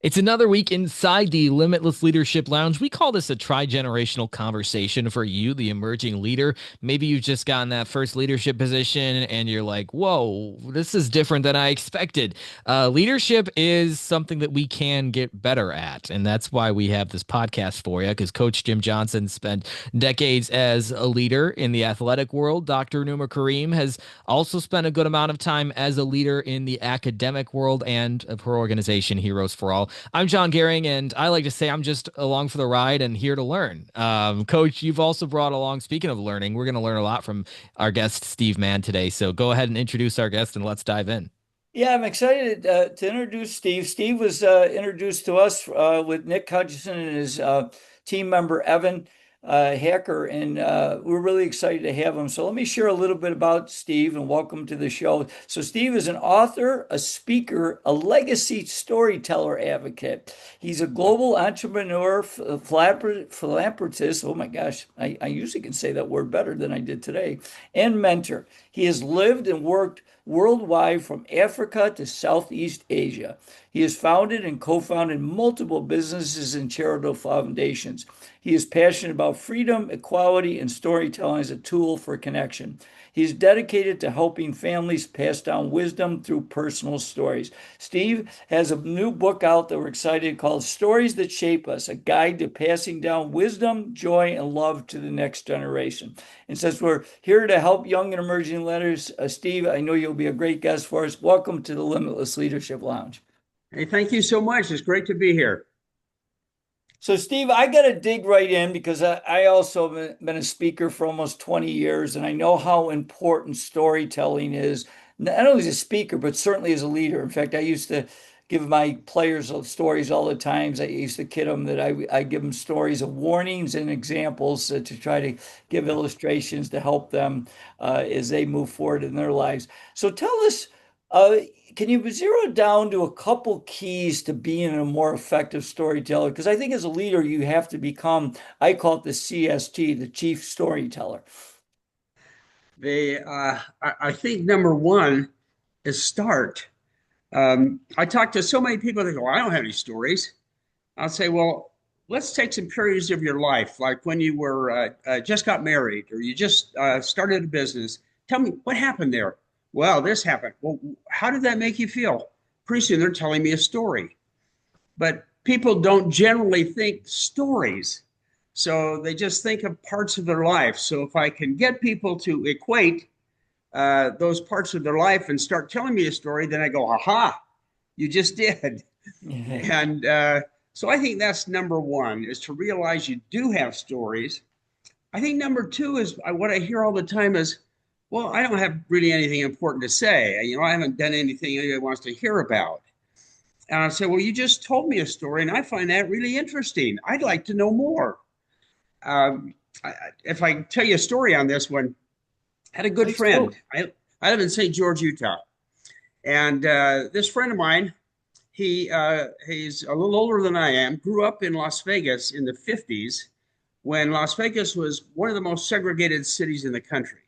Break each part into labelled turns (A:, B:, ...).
A: It's another week inside the Limitless Leadership Lounge. We call this a tri-generational conversation for you, the emerging leader. Maybe you've just gotten that first leadership position and you're like, whoa, this is different than I expected. Leadership is something that we can get better at. And that's why we have this podcast for you, because Coach Jim Johnson spent decades as a leader in the athletic world. Dr. Rehnuma Karim has also spent a good amount of time as a leader in the academic world and of her organization, Heroes for All. I'm Jon Goehring, and I like to say I'm just along for the ride and here to learn. Coach, you've also brought along, speaking of learning, we're going to learn a lot from our guest, Steve Mann, today. So go ahead and introduce our guest and let's dive in.
B: Yeah, I'm excited to introduce Steve. Steve was introduced to us with Nick Hutchison and his team member Evan Hacker, and we're really excited to have him. So let me share a little bit about Steve and welcome to the show. So Steve is an author, a speaker, a legacy storyteller advocate. He's a global entrepreneur, philanthropist. Oh my gosh, I usually can say that word better than I did today, and mentor. He has lived and worked worldwide from Africa to Southeast Asia. He has founded and co founded multiple businesses and charitable foundations. He is passionate about freedom, equality, and storytelling as a tool for connection. He is dedicated to helping families pass down wisdom through personal stories. Steve has a new book out that we're excited called Stories That Shape Us, a guide to passing down wisdom, joy, and love to the next generation. And since we're here to help young and emerging leaders, Steve, I know you'll be a great guest for us. Welcome to the Limitless Leadership Lounge.
C: Hey, thank you so much. It's great to be here.
B: So, Steve, I got to dig right in because I also have been a speaker for almost 20 years, and I know how important storytelling is, not only as a speaker, but certainly as a leader. In fact, I used to give my players stories all the times. I used to kid them that I give them stories of warnings and examples to try to give illustrations to help them as they move forward in their lives. So, tell us. Uh, can you zero down to a couple keys to being a more effective storyteller? Because I think as a leader, you have to become, I call it the CST, the chief storyteller.
C: I think number one is start. I talk to so many people that go, I don't have any stories. I'll say, well, let's take some periods of your life, like when you were just got married or you just started a business. Tell me what happened there. Well, this happened. Well, how did that make you feel? Pretty soon they're telling me a story. But people don't generally think stories. So they just think of parts of their life. So if I can get people to equate those parts of their life and start telling me a story, then I go, aha, you just did. And so I think that's number one is to realize you do have stories. I think number two is what I hear all the time is, well, I don't have really anything important to say. I haven't done anything anybody wants to hear about. And I said, well, you just told me a story, and I find that really interesting. I'd like to know more. Um, if I tell you a story on this one, I had a good
B: Please do.
C: friend. I live in St. George, Utah. And this friend of mine, he's a little older than I am, grew up in Las Vegas in the 50s when Las Vegas was one of the most segregated cities in the country.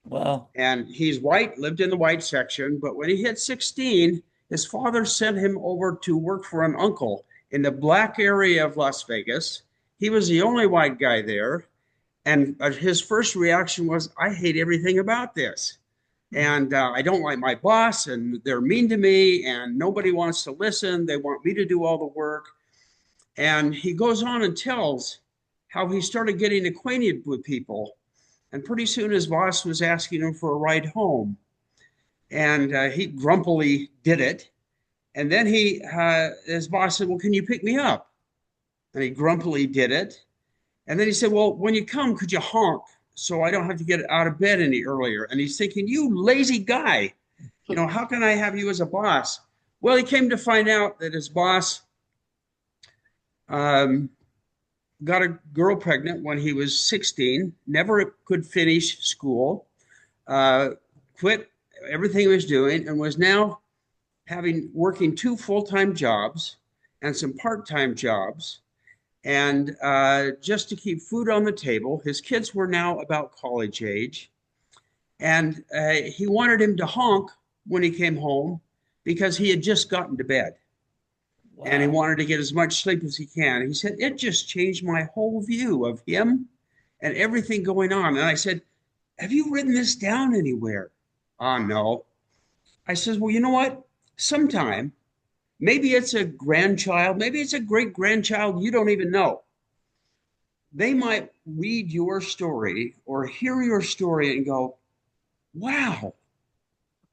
B: Wow.
C: And he's white, lived in the white section. But when he hit 16, his father sent him over to work for an uncle in the black area of Las Vegas. He was the only white guy there. And his first reaction was, I hate everything about this. And I don't like my boss, and they're mean to me, and nobody wants to listen. They want me to do all the work. And he goes on and tells how he started getting acquainted with people. And pretty soon his boss was asking him for a ride home. And he grumpily did it. And then his boss said, well, can you pick me up? And he grumpily did it. And then he said, well, when you come, could you honk so I don't have to get out of bed any earlier? And he's thinking, you lazy guy, how can I have you as a boss? Well, he came to find out that his boss um, got a girl pregnant when he was 16, never could finish school, quit everything he was doing, and was now working two full-time jobs and some part-time jobs. And just to keep food on the table, his kids were now about college age. And he wanted him to honk when he came home because he had just gotten to bed. and he
B: Wow.
C: wanted to get as much sleep as he can. He said, it just changed my whole view of him and everything going on. And I said, have you written this down anywhere? Oh, no. I says, well, you know what? Sometime, maybe it's a grandchild, maybe it's a great grandchild, you don't even know. They might read your story or hear your story and go, wow,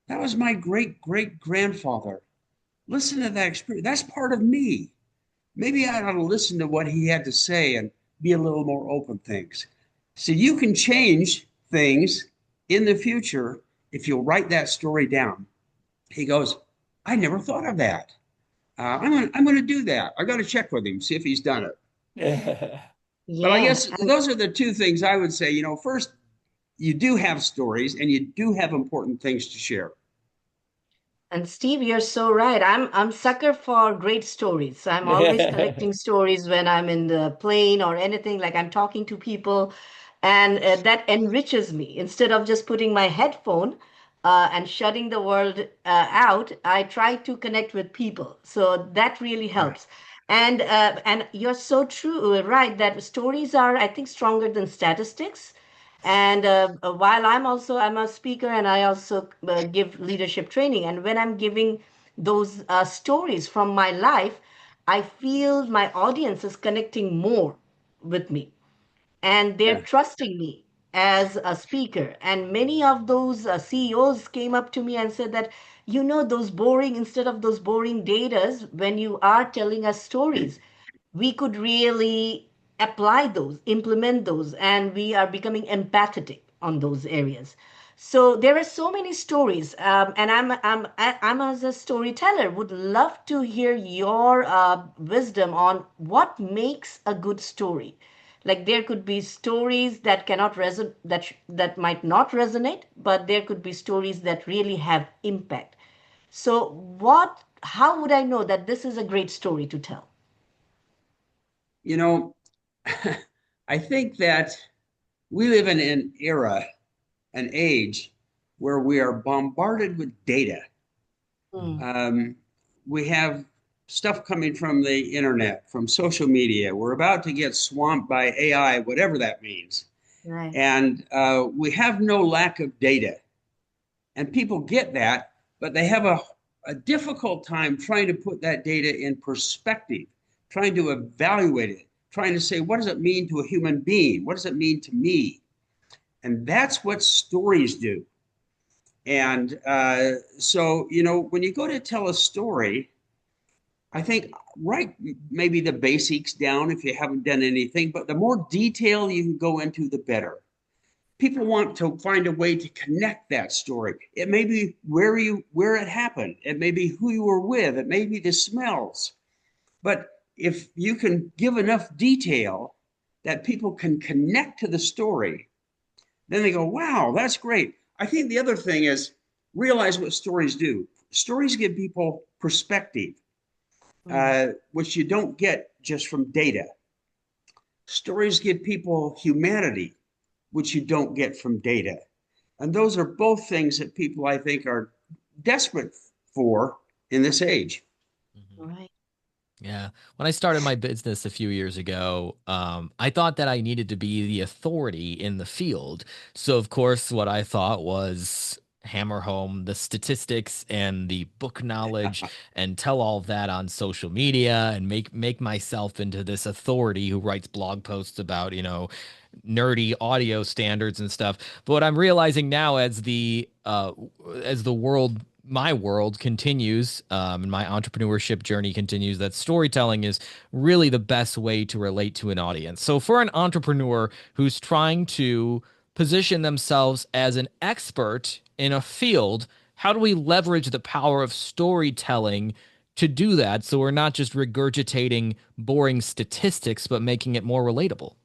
C: that was my great great grandfather. Listen to that experience. That's part of me. Maybe I ought to listen to what he had to say and be a little more open things. So you can change things in the future if you'll write that story down. He goes, I never thought of that. I'm gonna do that. I got to check with him, see if he's done it. But I
D: Yeah.
C: guess those are the two things I would say. First, you do have stories and you do have important things to share.
D: And Steve, you're so right. I'm sucker for great stories. So I'm always collecting stories when I'm in the plane or anything, like I'm talking to people, and that enriches me. Instead of just putting my headphone and shutting the world out, I try to connect with people. So that really
C: Yeah.
D: helps. And you're so true, right? That stories are, I think, stronger than statistics. And while I'm a speaker, and I also give leadership training. And when I'm giving those stories from my life, I feel my audience is connecting more with me, and they're
C: Yeah.
D: trusting me as a speaker. And many of those CEOs came up to me and said that, those boring, instead of those boring datas, when you are telling us stories, we could really apply those, implement those, and we are becoming empathetic on those areas. So there are so many stories, and I'm as a storyteller would love to hear your wisdom on what makes a good story. Like there could be stories that cannot resonate, that might not resonate, but there could be stories that really have impact. So how would I know that this is a great story to tell?
C: You know, I think that we live in an era, an age where we are bombarded with data.
D: Hmm.
C: Um, we have stuff coming from the internet, from social media. We're about to get swamped by AI, whatever that means.
D: Right.
C: And we have no lack of data. And people get that, but they have a difficult time trying to put that data in perspective, trying to evaluate it, trying to say, what does it mean to a human being? What does it mean to me? And that's what stories do. And when you go to tell a story, I think write maybe the basics down if you haven't done anything, but the more detail you can go into, the better. People want to find a way to connect that story. It may be where it happened. It may be who you were with. It may be the smells. But if you can give enough detail that people can connect to the story, then they go, wow, that's great. I think the other thing is realize what stories do. Stories give people perspective,
D: Mm.
C: which you don't get just from data. Stories give people humanity, which you don't get from data. And those are both things that people, I think, are desperate for in this age.
A: Mhm.
D: Right.
A: Yeah. When I started my business a few years ago, I thought that I needed to be the authority in the field. So, of course, what I thought was hammer home the statistics and the book knowledge and tell all of that on social media and make myself into this authority who writes blog posts about, nerdy audio standards and stuff. But what I'm realizing now as the world my world continues and my entrepreneurship journey continues, that storytelling is really the best way to relate to an audience. So for an entrepreneur who's trying to position themselves as an expert in a field, how do we leverage the power of storytelling to do that, so we're not just regurgitating boring statistics but making it more relatable?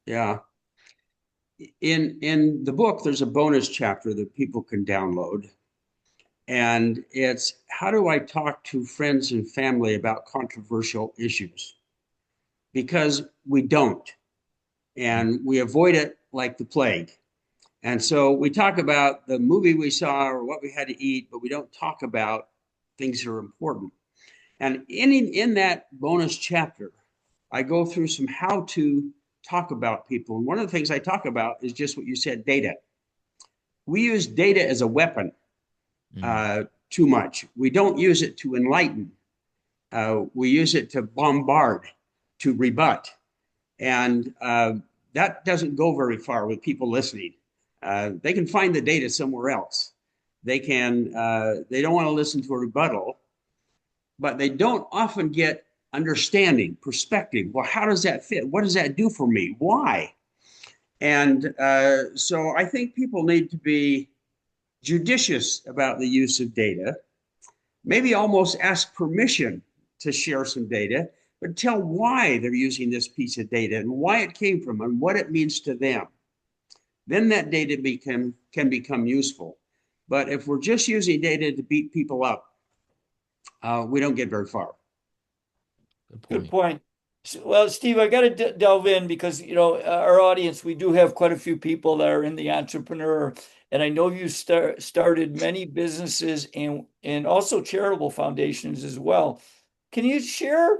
C: Yeah. In the book, there's a bonus chapter that people can download. And it's how do I talk to friends and family about controversial issues? Because we don't, and we avoid it like the plague. And so we talk about the movie we saw or what we had to eat, but we don't talk about things that are important. And in that bonus chapter, I go through some how to talk about people. And one of the things I talk about is just what you said, data. We use data as a weapon too much. We don't use it to enlighten. We use it to bombard, to rebut. And that doesn't go very far with people listening. They can find the data somewhere else. They don't want to listen to a rebuttal, but they don't often get understanding, perspective. Well, how does that fit? What does that do for me? Why? And so I think people need to be judicious about the use of data, maybe almost ask permission to share some data, but tell why they're using this piece of data and why it came from and what it means to them. Then that data can become useful. But if we're just using data to beat people up, we don't get very far.
B: Good point. Well, Steve, I got to delve in because, our audience, we do have quite a few people that are in the entrepreneur, and I know you started many businesses and also charitable foundations as well. Can you share,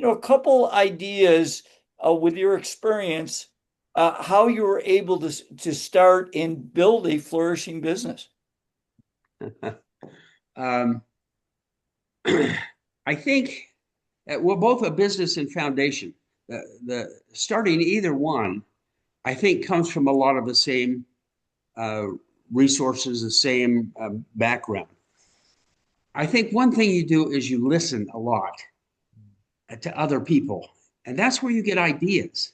B: a couple ideas with your experience, how you were able to start and build a flourishing business?
C: um, I think well, both a business and foundation. The starting either one, I think, comes from a lot of the same resources, the same background. I think one thing you do is you listen a lot to other people, and that's where you get ideas,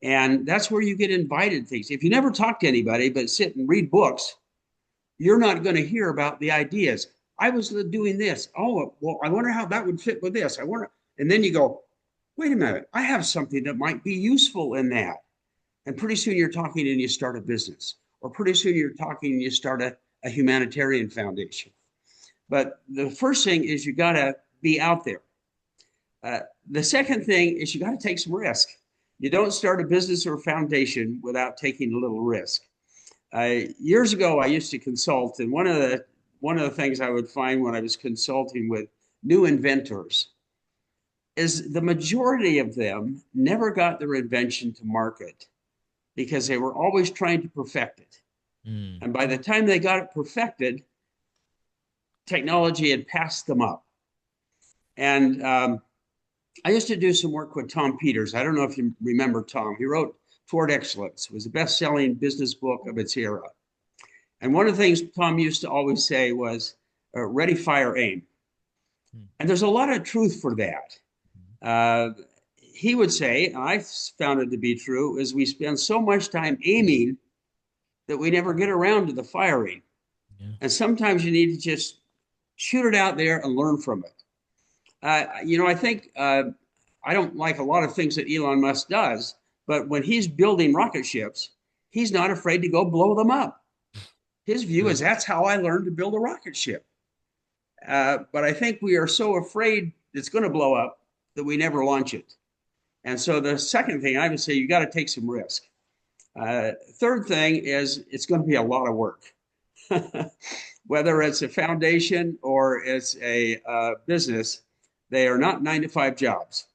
C: and that's where you get invited things. If you never talk to anybody but sit and read books, you're not going to hear about the ideas. I was doing this. Oh, well, I wonder how that would fit with this. And then you go, wait a minute, I have something that might be useful in that. And pretty soon you're talking and you start a business, or pretty soon you're talking and you start a humanitarian foundation. But the first thing is you got to be out there. The second thing is you got to take some risk. You don't start a business or a foundation without taking a little risk. Years ago, I used to consult, and one of the things I would find when I was consulting with new inventors is the majority of them never got their invention to market because they were always trying to perfect it. And by the time they got it perfected, technology had passed them up. And I used to do some work with Tom Peters. I don't know if you remember Tom. He wrote Toward Excellence. It was the best-selling business book of its era. And one of the things Tom used to always say was, ready, fire, aim. And there's a lot of truth for that. He would say, and I found it to be true, is we spend so much time aiming that we never get around to the firing. Yeah. And sometimes you need to just shoot it out there and learn from it. I think I don't like a lot of things that Elon Musk does, but when he's building rocket ships, he's not afraid to go blow them up. His view is that's how I learned to build a rocket ship. But I think we are so afraid it's going to blow up that we never launch it. And so the second thing I would say, you got to take some risk. Third thing is it's going to be a lot of work. Whether it's a foundation or it's a business, they are not 9-to-5 jobs.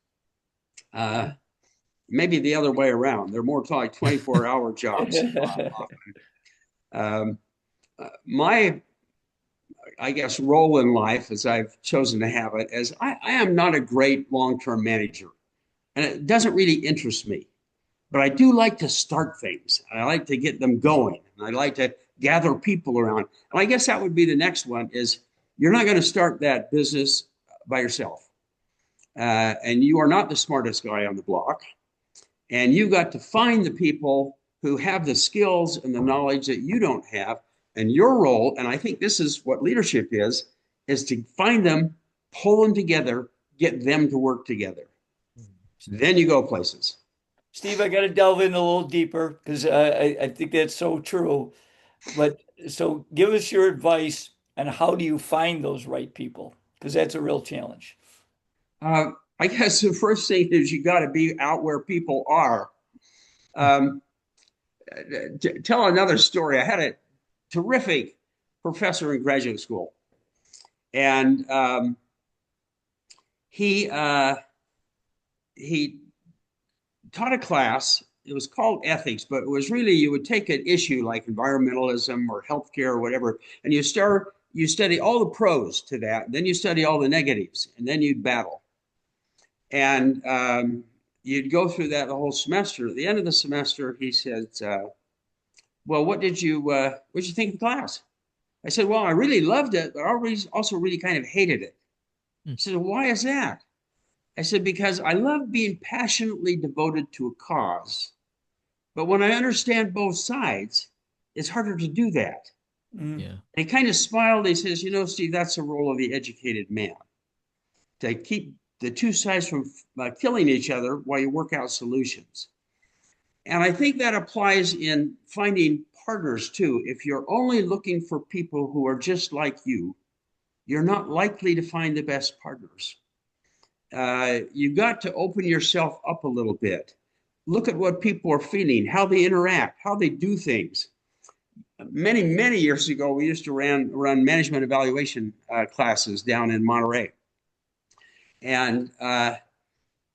C: Maybe the other way around. They're more like 24-hour jobs. My, I guess, role in life, as I've chosen to have it, is I am not a great long-term manager. And it doesn't really interest me. But I do like to start things. I like to get them going. And I like to gather people around. And I guess that would be the next one is you're not going to start that business by yourself. And you are not the smartest guy on the block. And you've got to find the people who have the skills and the knowledge that you don't have. And your role, and I think this is what leadership is to find them, pull them together, get them to work together. Then you go places.
B: Steve, I got to delve in a little deeper because I think that's so true. But so give us your advice on how do you find those right people? Because that's a real challenge.
C: I guess the first thing is you got to be out where people are. Tell another story. I had a terrific professor in graduate school. And he he taught a class. It was called ethics, but it was really, you would take an issue like environmentalism or healthcare or whatever, and you study all the pros to that, then you study all the negatives, and then you'd battle. And you'd go through that the whole semester. At the end of the semester, he said, well, what did you think of the class? I said, well, I really loved it, but I also really kind of hated it. He said, well, why is that? I said, because I love being passionately devoted to a cause. But when I understand both sides, it's harder to do that.
A: Yeah.
C: And he kind of smiled. He says, Steve, that's the role of the educated man, to keep the two sides from killing each other while you work out solutions. And I think that applies in finding partners too. If you're only looking for people who are just like you, you're not likely to find the best partners. You've got to open yourself up a little bit. Look at what people are feeling, how they interact, how they do things. Many, many years ago, we used to run management evaluation classes down in Monterey. And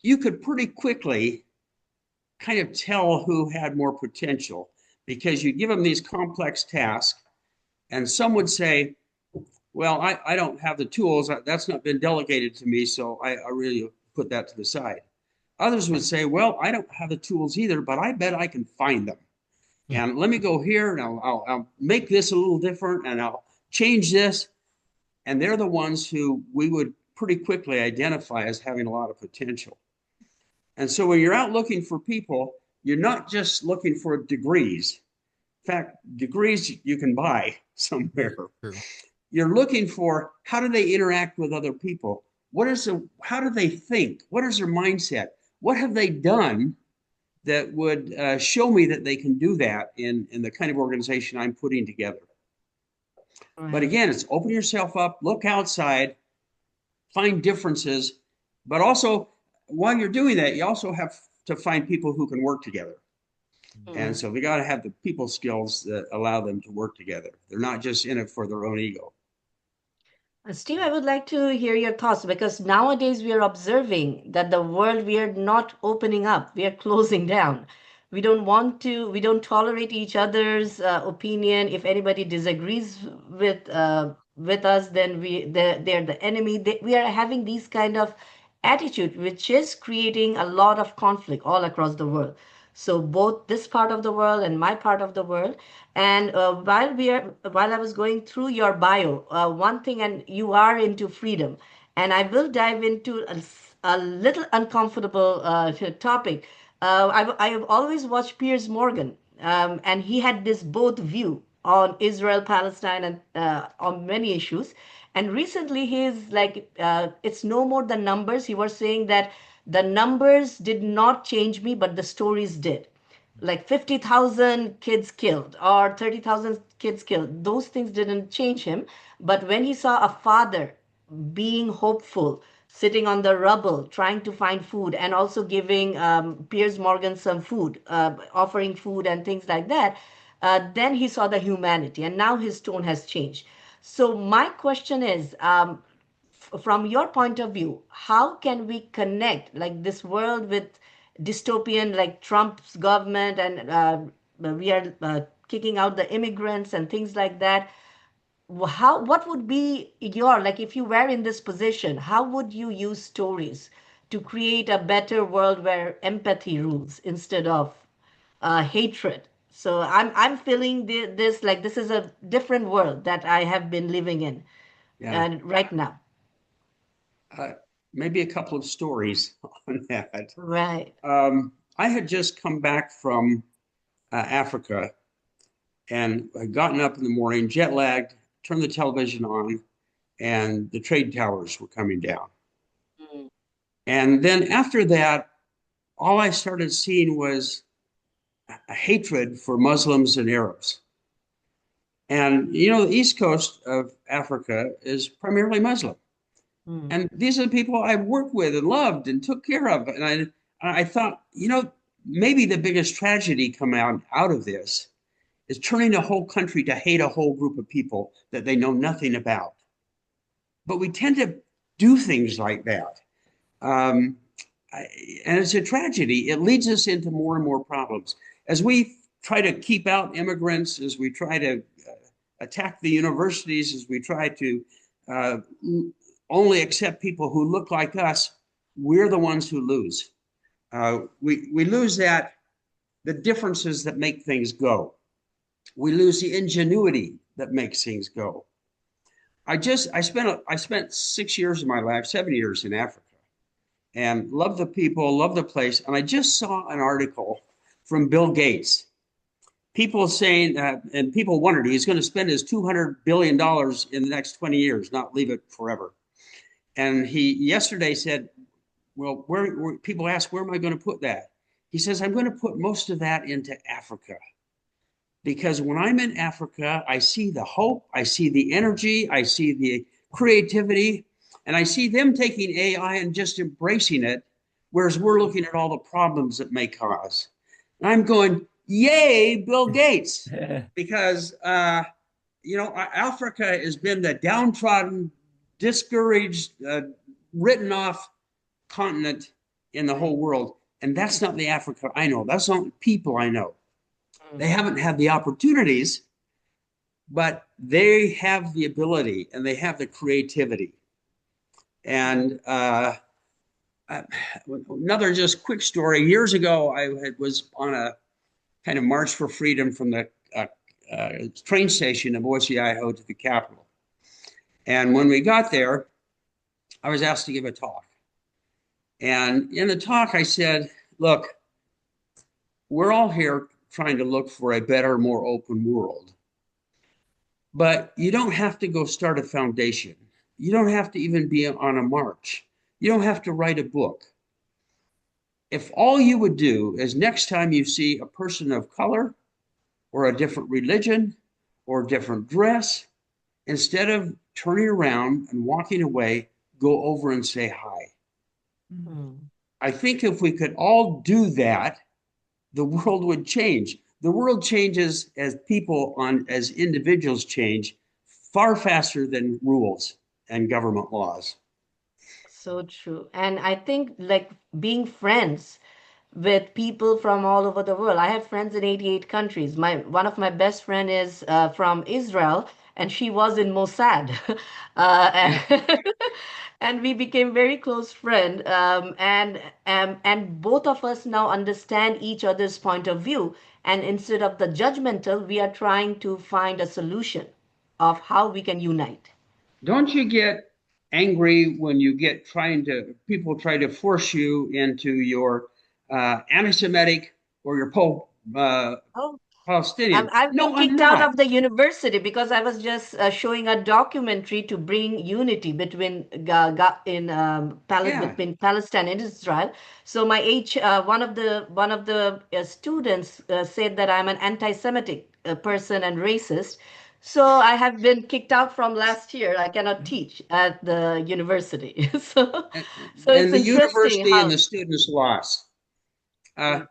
C: you could pretty quickly kind of tell who had more potential, because you give them these complex tasks, and some would say, well, I don't have the tools. That's not been delegated to me, so I really put that to the side. Others would say, well, I don't have the tools either, but I bet I can find them. And let me go here, and I'll make this a little different, and I'll change this. And they're the ones who we would pretty quickly identify as having a lot of potential. And so when you're out looking for people, you're not just looking for degrees. In fact, degrees you can buy somewhere.
A: True.
C: You're looking for, how do they interact with other people? How do they think? What is their mindset? What have they done that would show me that they can do that in the kind of organization I'm putting together? Right. But again, it's open yourself up, look outside, find differences, but also while you're doing that, you also have to find people who can work together. Mm-hmm. And so they got to have the people skills that allow them to work together. They're not just in it for their own ego.
D: Steve, I would like to hear your thoughts, because nowadays we are observing that the world, we are not opening up, we are closing down. We don't tolerate each other's opinion. If anybody disagrees with us, then they're the enemy. We are having these kind of attitude, which is creating a lot of conflict all across the world. So both this part of the world and my part of the world. And while I was going through your bio, one thing, and you are into freedom, and I will dive into a little uncomfortable topic. I have always watched Piers Morgan, and he had this both view on Israel, Palestine, and on many issues. And recently, he's like, it's no more the numbers. He was saying that the numbers did not change me, but the stories did. Like 50,000 kids killed or 30,000 kids killed. Those things didn't change him. But when he saw a father being hopeful, sitting on the rubble, trying to find food, and also giving Piers Morgan some food, offering food and things like that, then he saw the humanity, and now his tone has changed. So my question is, from your point of view, how can we connect like this world with dystopian, like Trump's government, and we are kicking out the immigrants and things like that? What would be your, like, if you were in this position, how would you use stories to create a better world where empathy rules instead of hatred? So I'm feeling this, like this is a different world that I have been living in,
C: Yeah.
D: and right now.
C: Maybe a couple of stories on that.
D: Right.
C: I had just come back from Africa, and I'd gotten up in the morning, jet lagged, turned the television on, and the trade towers were coming down. Mm. And then after that, all I started seeing was a hatred for Muslims and Arabs. And, the east coast of Africa is primarily Muslim. Mm. And these are the people I worked with and loved and took care of. And I thought, maybe the biggest tragedy come out of this is turning a whole country to hate a whole group of people that they know nothing about. But we tend to do things like that. Um, and it's a tragedy. It leads us into more and more problems. As we try to keep out immigrants, as we try to attack the universities, as we try to uh, only accept people who look like us, we're the ones who lose. We lose the differences that make things go. We lose the ingenuity that makes things go. I spent 6 years of my life, 7 years in Africa, and love the people, love the place. And I just saw an article from Bill Gates. People saying, and people wondered, he's going to spend his $200 billion in the next 20 years, not leave it forever. And he yesterday said, well, people ask, where am I going to put that? He says, I'm going to put most of that into Africa. Because when I'm in Africa, I see the hope, I see the energy, I see the creativity, and I see them taking AI and just embracing it, whereas we're looking at all the problems it may cause. And I'm going, yay, Bill Gates, because Africa has been the downtrodden, discouraged, written off continent in the whole world, and that's not the Africa I know. That's not the people I know. They haven't had the opportunities, but they have the ability and they have the creativity. And another just quick story. Years ago, was on a kind of march for freedom from the train station of Boise, Idaho to the Capitol. And when we got there, I was asked to give a talk. And in the talk, I said, look, we're all here trying to look for a better, more open world. But you don't have to go start a foundation. You don't have to even be on a march. You don't have to write a book. If all you would do is next time you see a person of color or a different religion or a different dress, instead of turning around and walking away, go over and say hi. Mm-hmm. I think if we could all do that, the world would change. The world changes as people as individuals change far faster than rules and government laws.
D: So true. And I think like being friends with people from all over the world. I have friends in 88 countries. One of my best friend is from Israel, and she was in Mossad. And, and we became very close friend. And both of us now understand each other's point of view. And instead of the judgmental, we are trying to find a solution of how we can unite.
C: Don't you get angry when you get people try to force you into your anti-Semitic or your Palestinian?
D: I've
C: No,
D: been
C: I'm
D: kicked out
C: not.
D: of the university because I was just showing a documentary to bring unity between
C: Yeah.
D: between Palestine and Israel. So one of the students said that I'm an anti-Semitic person and racist. So I have been kicked out from last year. I cannot teach at the university. So it's
C: And the
D: interesting
C: university and
D: how.
C: the students lost. I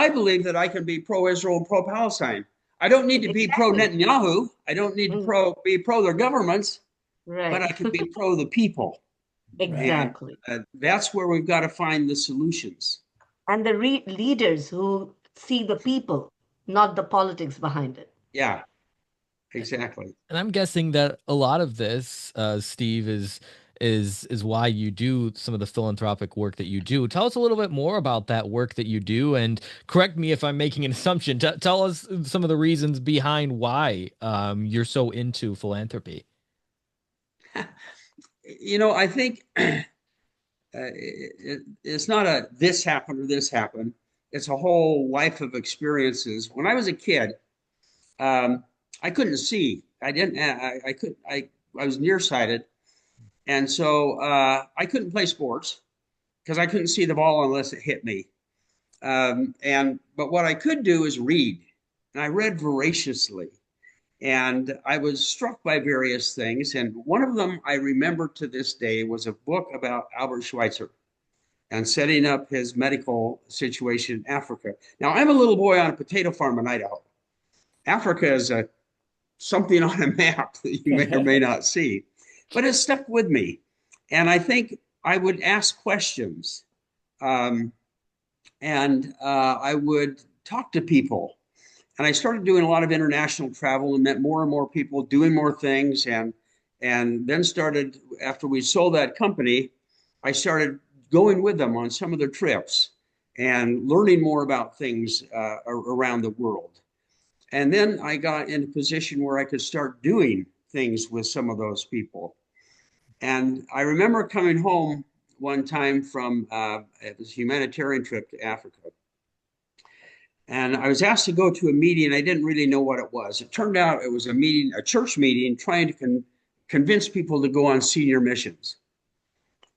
C: believe that I can be pro-Israel and pro-Palestine. I don't need to be
D: Exactly.
C: pro-Netanyahu. I don't need to be pro their governments, but I
D: Right.
C: can be pro the people. And
D: Exactly.
C: that's where we've got to find the solutions.
D: And the leaders who see the people, not the politics behind it.
C: Yeah, exactly.
A: And I'm guessing that a lot of this, Steve, is why you do some of the philanthropic work that you do. Tell us a little bit more about that work that you do, and correct me if I'm making an assumption. Tell us some of the reasons behind why you're so into philanthropy.
C: I think it's not a this happened or this happened. It's a whole life of experiences. When I was a kid, I couldn't see. I didn't. I could. I was nearsighted, and so I couldn't play sports because I couldn't see the ball unless it hit me. But what I could do is read, and I read voraciously, and I was struck by various things. And one of them I remember to this day was a book about Albert Schweitzer and setting up his medical situation in Africa. Now, I'm a little boy on a potato farm in Idaho. Africa is something on a map that you may or may not see, but it stuck with me. And I think I would ask questions, um, and I would talk to people. And I started doing a lot of international travel and met more and more people, doing more things, and then started, after we sold that company, I started going with them on some of their trips and learning more about things around the world. And then I got in a position where I could start doing things with some of those people. And I remember coming home one time from it was a humanitarian trip to Africa. And I was asked to go to a meeting. I didn't really know what it was. It turned out it was a meeting, a church meeting, trying to convince people to go on senior missions.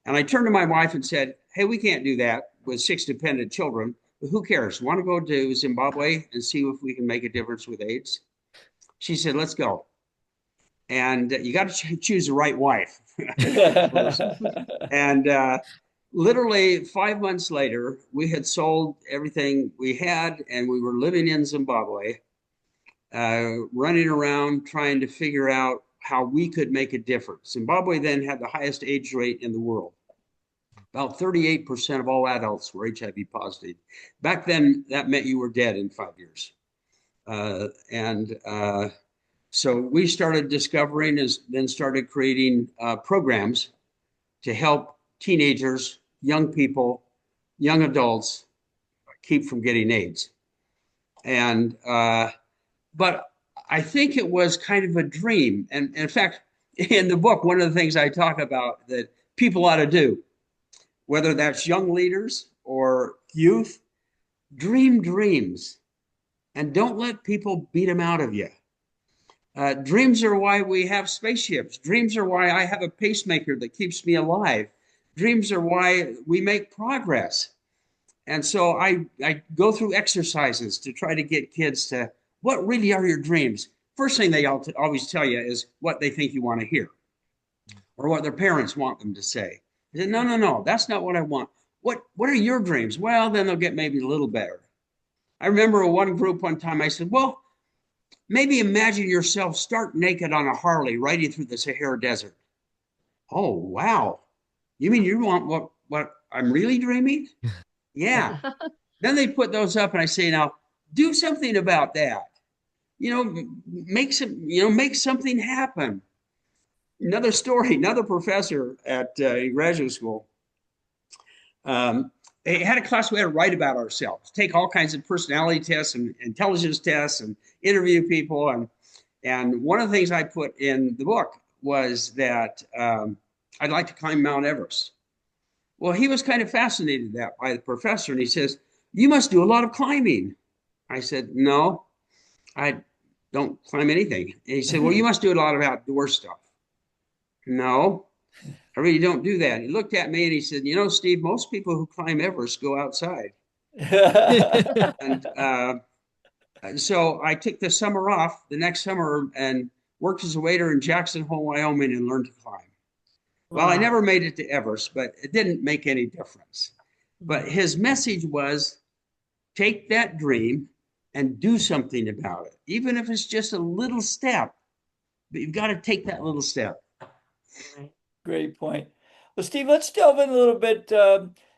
C: And I turned to my wife and said, "Hey, we can't do that with 6 dependent children. But who cares? Want to go to Zimbabwe and see if we can make a difference with AIDS?" She said, "Let's go." And you got to choose the right wife. And literally 5 months later, we had sold everything we had, and we were living in Zimbabwe, running around trying to figure out how we could make a difference. Zimbabwe then had the highest AIDS rate in the world. About 38% of all adults were HIV positive. Back then, that meant you were dead in 5 years. So we started discovering, then started creating programs to help teenagers, young people, young adults keep from getting AIDS. And but I think it was kind of a dream. And in fact, in the book, one of the things I talk about that people ought to do, whether that's young leaders or youth, dream dreams and don't let people beat them out of you. Dreams are why we have spaceships. Dreams are why I have a pacemaker that keeps me alive. Dreams are why we make progress. And so I go through exercises to try to get kids to, what really are your dreams? First thing they always tell you is what they think you want to hear or what their parents want them to say. They say, no, that's not what I want. What are your dreams? Well, then they'll get maybe a little better. I remember one group one time I said, well, maybe imagine yourself stark naked on a Harley riding through the Sahara Desert. Oh, wow. You mean you want what I'm really dreaming? Yeah. Then they put those up and I say, now do something about that. Make something happen. Another story, another professor at graduate school, they had a class we had to write about ourselves, take all kinds of personality tests and intelligence tests and interview people. And one of the things I put in the book was that I'd like to climb Mount Everest. Well, he was kind of fascinated by the professor, and he says, "You must do a lot of climbing." I said, "No, I don't climb anything." And he said, "Well, you must do a lot of outdoor stuff." "No, I really don't do that." He looked at me and he said, "Steve, most people who climb Everest go outside." And so I took the summer off the next summer and worked as a waiter in Jackson Hole, Wyoming, and learned to climb. Well, I never made it to Everest, but it didn't make any difference. But his message was, take that dream and do something about it, even if it's just a little step. But you've got to take that little step.
B: Great point. Well, Steve, let's delve in a little bit,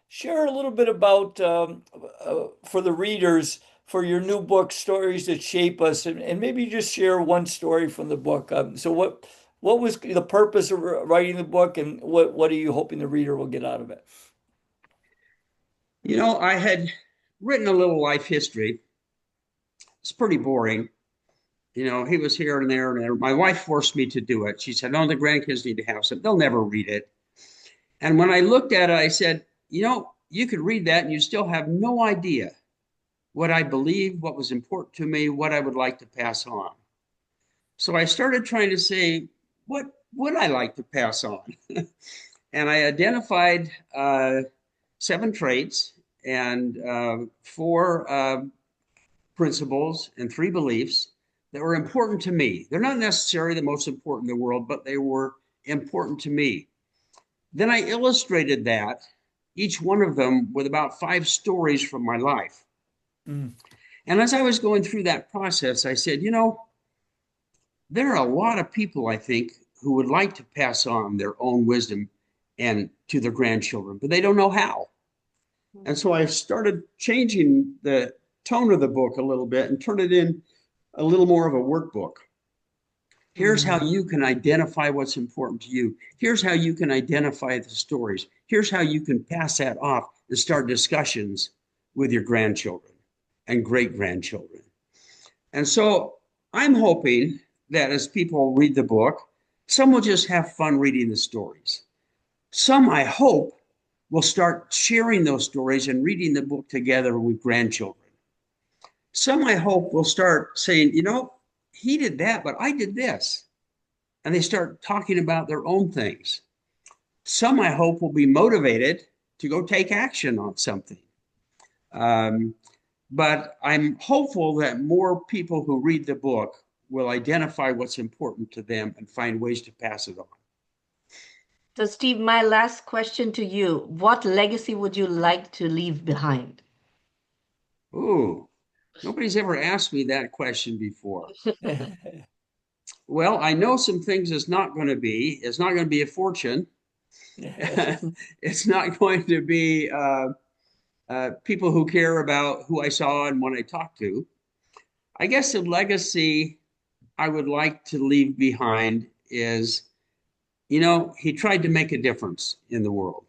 B: share a little bit about, for the readers, for your new book, Stories That Shape Us, and maybe just share one story from the book. So what was the purpose of writing the book, and what are you hoping the reader will get out of it?
C: I had written a little life history. It's pretty boring. He was here and there and there. My wife forced me to do it. She said, "No, the grandkids need to have some. They'll never read it." And when I looked at it, I said, you could read that and you still have no idea what I believe, what was important to me, what I would like to pass on. So I started trying to say, what would I like to pass on? And I identified 7 traits and 4 principles and 3 beliefs that were important to me. They're not necessarily the most important in the world, but they were important to me. Then I illustrated that, each one of them with about 5 stories from my life. And as I was going through that process, I said, there are a lot of people, I think, who would like to pass on their own wisdom and to their grandchildren, but they don't know how. And so I started changing the tone of the book a little bit and turned it in a little more of a workbook. Here's how you can identify what's important to you. Here's how you can identify the stories. Here's how you can pass that off and start discussions with your grandchildren and great grandchildren. And so I'm hoping that as people read the book, some will just have fun reading the stories. Some, I hope, will start sharing those stories and reading the book together with grandchildren. Some, I hope, will start saying, you know, he did that, but I did this. And they start talking about their own things. Some, I hope, will be motivated to go take action on something. But I'm hopeful that more people who read the book will identify what's important to them and find ways to pass it on.
D: So, Steve, my last question to you, what legacy would you like to leave behind?
C: Ooh, nobody's ever asked me that question before. Well, I know some things it's not going to be. It's not going to be a fortune. It's not going to be people who care about who I saw and when I talked to. I guess the legacy I would like to leave behind is, you know, he tried to make a difference in the world.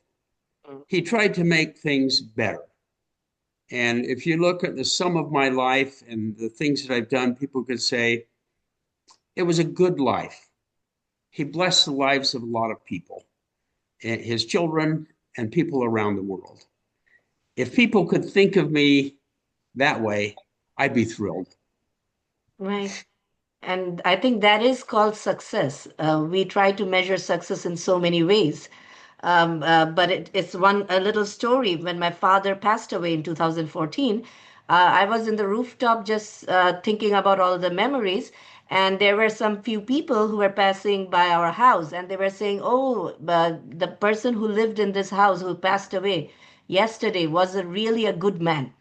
C: He tried to make things better. And if you look at the sum of my life and the things that I've done, people could say it was a good life. He blessed the lives of a lot of people, his children and people around the world. If people could think of me that way, I'd be thrilled.
D: Right. And I think that is called success. We try to measure success in so many ways. But it's a little story. When my father passed away in 2014, I was in the rooftop just thinking about all the memories. And there were some few people who were passing by our house, and they were saying, "Oh, the person who lived in this house who passed away yesterday was really a good man.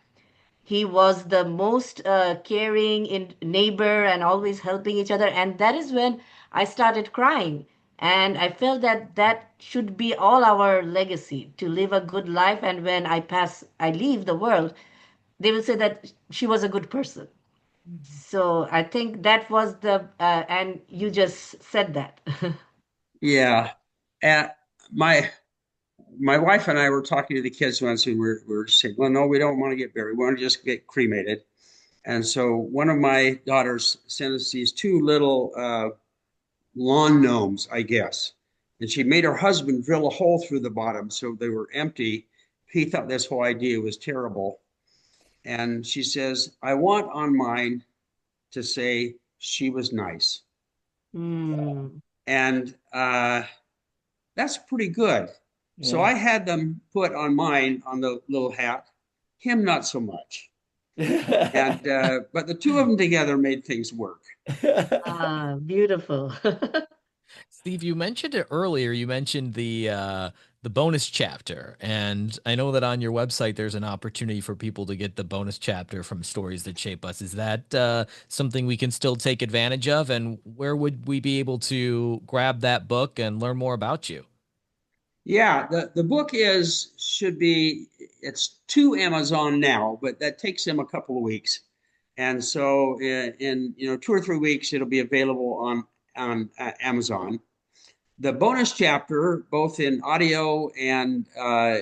D: He was the most caring neighbor and always helping each other." And that is when I started crying. And I felt that that should be all our legacy, to live a good life. And when I leave the world, they will say that she was a good person. So I think that was and you just said that.
C: Yeah. At my my wife and I were talking to the kids once, and we were saying, well, no, we don't want to get buried. We want to just get cremated. And so one of my daughters sent us these two little lawn gnomes, I guess. And she made her husband drill a hole through the bottom so they were empty. He thought this whole idea was terrible. And she says, I want on mine to say she was nice.
D: Hmm.
C: And that's pretty good. So I had them put on mine on the little hat, him not so much. And but the two of them together made things work.
D: Ah, beautiful.
A: Steve, you mentioned it earlier. You mentioned the bonus chapter, and I know that on your website there's an opportunity for people to get the bonus chapter from Stories That Shape Us. Is that something we can still take advantage of? And where would we be able to grab that book and learn more about you?
C: Yeah, the book is should be it's to Amazon now, but that takes them a couple of weeks. And so in 2 or 3 weeks it'll be available on Amazon. The bonus chapter, both in audio and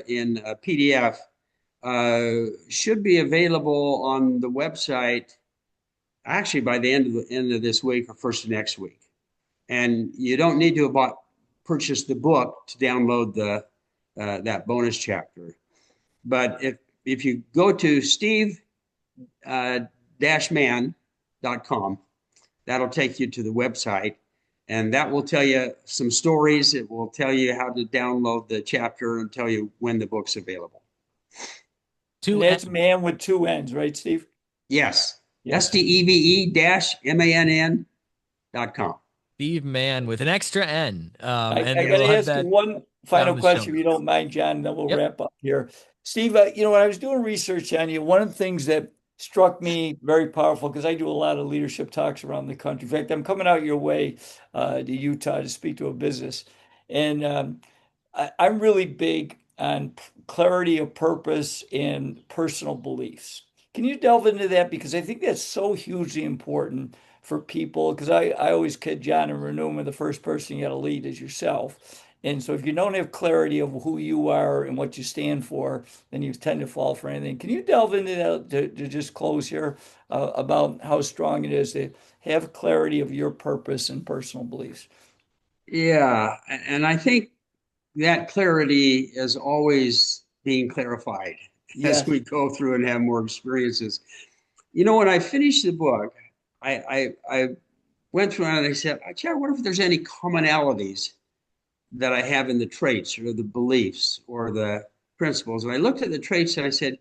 C: in a PDF, should be available on the website actually by the end of this week or first of next week. And you don't need to purchase the book to download the that bonus chapter. But if you go to steve-mann.com, that'll take you to the website, and that will tell you some stories. It will tell you how to download the chapter and tell you when the book's available.
B: And
A: Two
B: that's man with two N's, right, Steve?
C: Yes.
B: Yes.
C: STEVE-MANN.com.
A: Steve Mann with an extra N.
B: I
A: And
B: got
A: we'll
B: to
A: have
B: ask you
A: that
B: one
A: down
B: final
A: in the show
B: question, if you
A: notes.
B: don't mind, John, then we'll
A: Yep.
B: wrap up here. Steve, when I was doing research on you, one of the things that struck me very powerful, because I do a lot of leadership talks around the country. In fact, I'm coming out your way to Utah to speak to a business. And I'm really big on clarity of purpose and personal beliefs. Can you delve into that? Because I think that's so hugely important for people. Because I always kid John and Rehnuma, the first person you got to lead is yourself. And so if you don't have clarity of who you are and what you stand for, then you tend to fall for anything. Can you delve into that to just close here about how strong it is to have clarity of your purpose and personal beliefs?
C: Yeah, and I think that clarity is always being clarified as
B: Yes.
C: we go through and have more experiences. You know, when I finished the book, I went through and I said, I wonder if there's any commonalities that I have in the traits or the beliefs or the principles. And I looked at the traits and I said,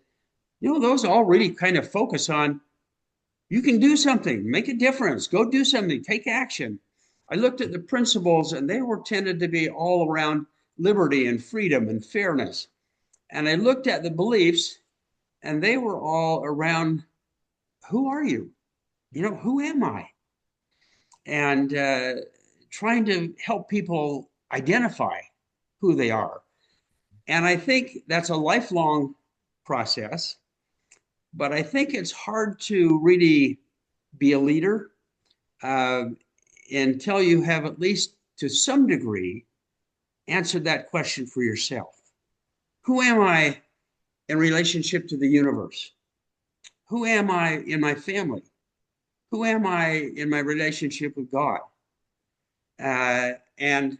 C: you know, those all really kind of focus on you can do something, make a difference, go do something, take action. I looked at the principles and they were tended to be all around liberty and freedom and fairness. And I looked at the beliefs and they were all around who are you? You know, who am I? And trying to help people identify who they are. And I think that's a lifelong process, but I think it's hard to really be a leader uh, until you have at least to some degree answered that question for yourself. Who am I in relationship to the universe? Who am I in my family? Who am I in my relationship with God? Uh, and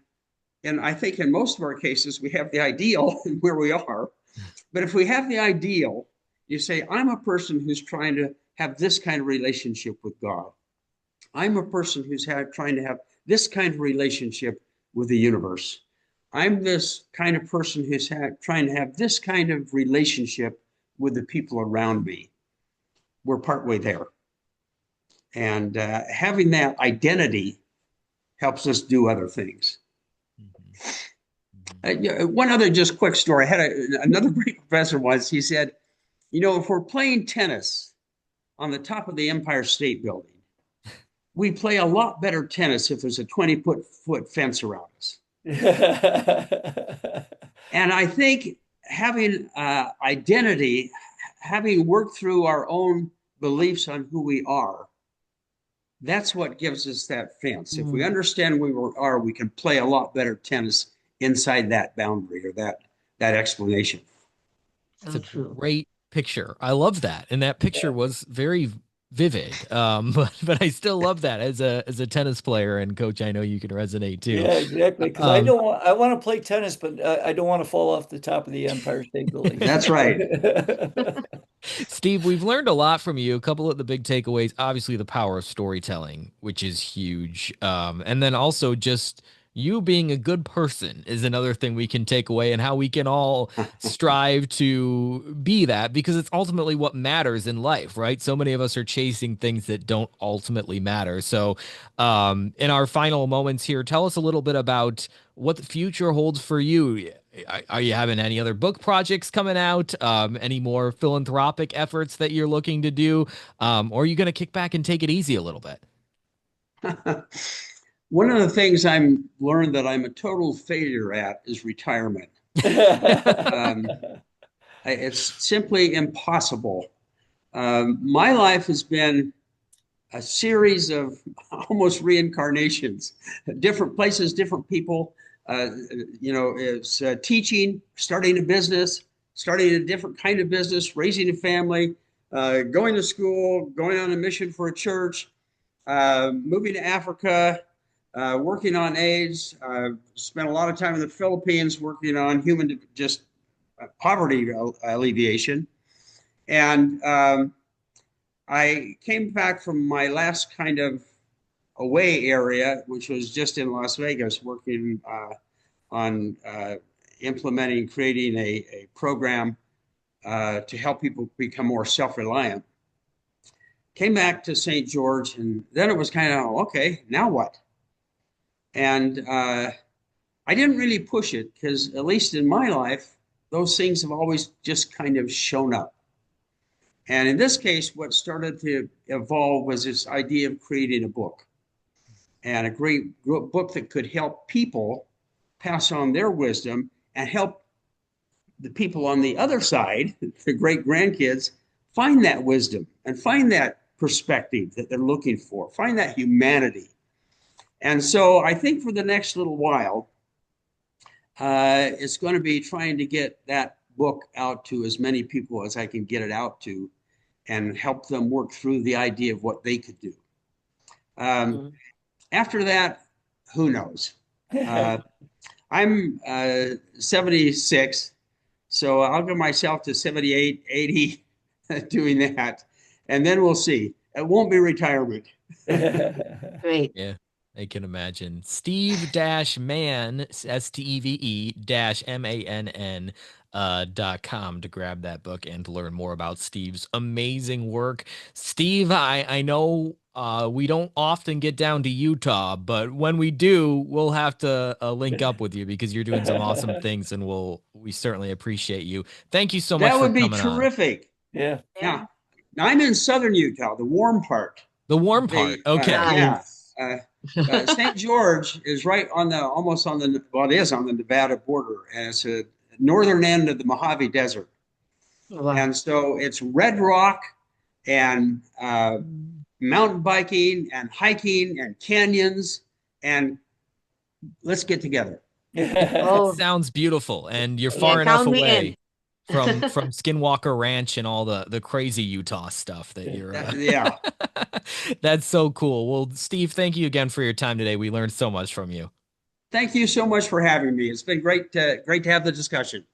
C: and I think in most of our cases we have the ideal and where we are. But if we have the ideal, you say, I'm a person who's trying to have this kind of relationship with God. I'm a person who's trying to have this kind of relationship with the universe. I'm this kind of person who's trying to have this kind of relationship with the people around me. We're partway there. And having that identity helps us do other things. One other just quick story. I had another great professor once. He said, you know, if we're playing tennis on the top of the Empire State Building, we play a lot better tennis if there's a 20-foot fence around us. And I think having identity, having worked through our own beliefs on who we are, that's what gives us that fence. If we understand who we are, we can play a lot better tennis inside that boundary or that explanation.
A: It's
D: So
A: a
D: true.
A: great picture. I love that. And that picture was very vivid. But I still love that as a tennis player and coach. I know you can resonate too.
B: Yeah, exactly. Because
A: Um,
B: I want to play tennis, but I don't want to fall off the top of the Empire State Building.
C: That's right.
A: Steve, we've learned a lot from you. A couple of the big takeaways, obviously the power of storytelling, which is huge. And then also just you being a good person is another thing we can take away, and how we can all strive to be that, because it's ultimately what matters in life, right? So many of us are chasing things that don't ultimately matter. So, in our final moments here, tell us a little bit about what the future holds for you. Are you having any other book projects coming out? Any more philanthropic efforts that you're looking to do? Or are you going to kick back and take it easy a little bit?
C: One of the things I'm learned that I'm a total failure at is retirement. Um, it's simply impossible. My life has been a series of almost reincarnations, different places, different people. You know, it's teaching, starting a business, starting a different kind of business, raising a family, going to school, going on a mission for a church, moving to Africa, working on AIDS. Spent a lot of time in the Philippines working on human just poverty alleviation. And I came back from my last kind of away area, which was just in Las Vegas, working on implementing, creating a program to help people become more self-reliant. Came back to St. George, and then it was kind of, okay, now what? And I didn't really push it because, at least in my life, those things have always just kind of shown up. And in this case, what started to evolve was this idea of creating a book, and a great book that could help people pass on their wisdom and help the people on the other side, the great grandkids, find that wisdom and find that perspective that they're looking for, find that humanity. And so I think for the next little while, it's going to be trying to get that book out to as many people as I can get it out to and help them work through the idea of what they could do. After that, who knows? I'm 76, so I'll give myself to 78, 80 doing that, and then we'll see. It won't be retirement.
D: Great.
A: Yeah, I can imagine. Steve-Mann, STEVE-MANN .com to grab that book and to learn more about Steve's amazing work. Steve, I know we don't often get down to Utah, but when we do, we'll have to link up with you because you're doing some awesome things, and we certainly appreciate you. Thank you so much
C: That
A: for
C: would be
A: coming on.
C: terrific.
B: Yeah.
C: Now, I'm in southern Utah, the warm part.
A: The warm part. Okay.
C: Yeah.
D: Nice.
C: St. George is right on it is on the Nevada border, and it's a northern end of the Mojave Desert.
D: Wow.
C: And so it's red rock and mountain biking and hiking and canyons, and let's get together.
D: Oh,
A: Sounds beautiful, and you're
D: yeah,
A: far enough
D: count me
A: away
D: in.
A: from Skinwalker Ranch and all the crazy Utah stuff that you're.
C: Yeah.
A: That's so cool. Well, Steve, thank you again for your time today. We learned so much from you.
C: Thank you so much for having me. It's been great to have the discussion.